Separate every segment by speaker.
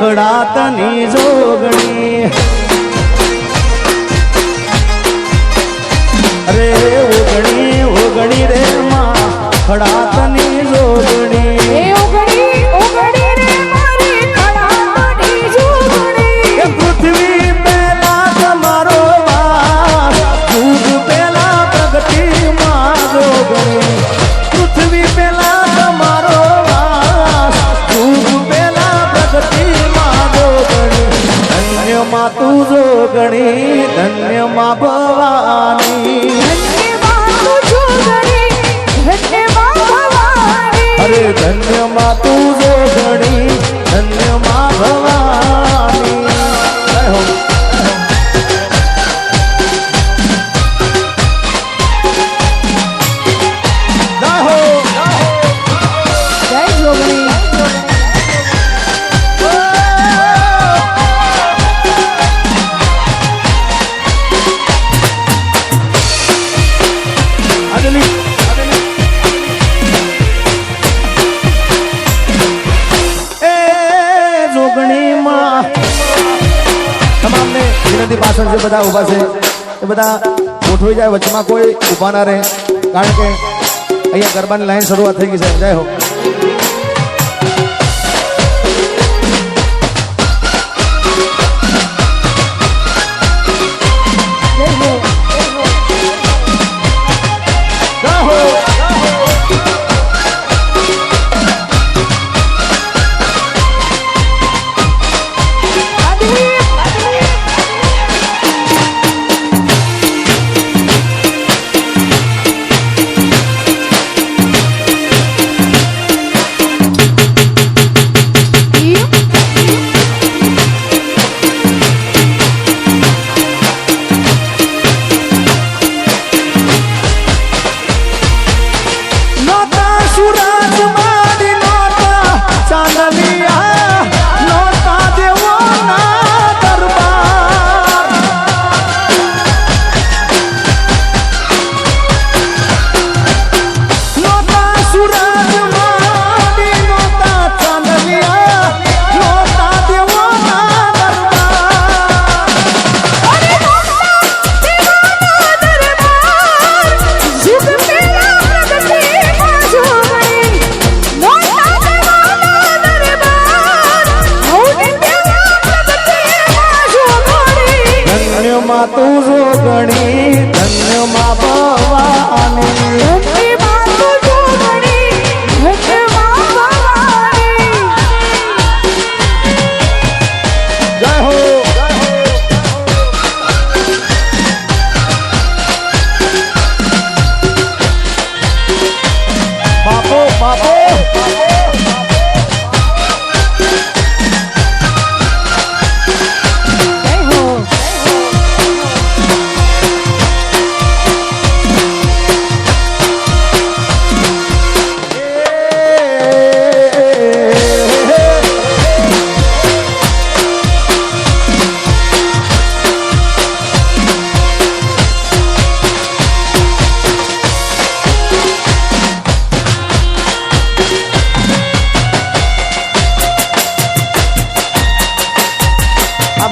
Speaker 1: ખડાતની જોગણી અરે ઓગણી ઓગણી રે માં ખડાતની જોગણી
Speaker 2: ઓગણી રે મારી ખડાતની જોગણી
Speaker 1: એ પૃથ્વી પહેલા તમારો વાસ દૂધ પહેલા પ્રગતિ માં જોગણી પૃથ્વી પહેલા તમારો વાસ દૂધ પહેલા પ્રગતિ માં જોગણી ધન્ય માં તું જોગણી ધન્ય માં ભવાની અરે ધન્ય માં તું જોગણી ધન્ય માં ભવાની
Speaker 2: જય જોગણી પાછળ જે બધા ઉભા છે એ બધા ગોઠવી જાય વચમાં કોઈ ઉભા ના રહે કારણ કે અહીંયા ગરબાની લાઈન શરૂઆત થઈ ગઈ છે જય હો તું જોગણી ધન્ય માં ભવાની જય હો બાપો બાપો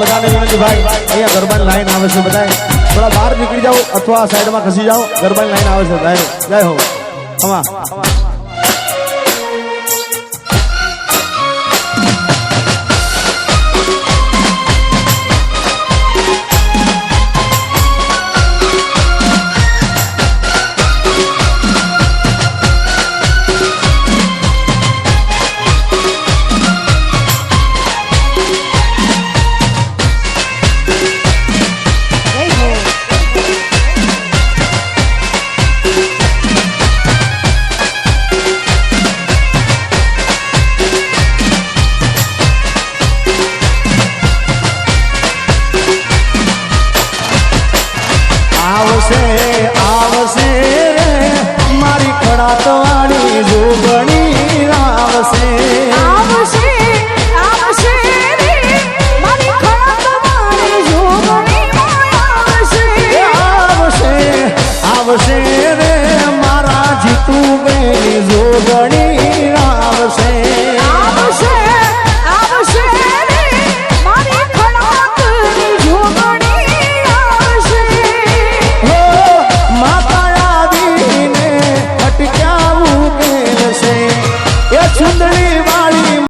Speaker 2: બધાને વિનંતી ભાઈ અહીંયા ગરબાની લાઈન આવે છે બધા થોડા બહાર નીકળી જાઓ અથવા સાઈડમાં ખસી જાઓ ગરબાની લાઈન આવે છે જય હો આમાં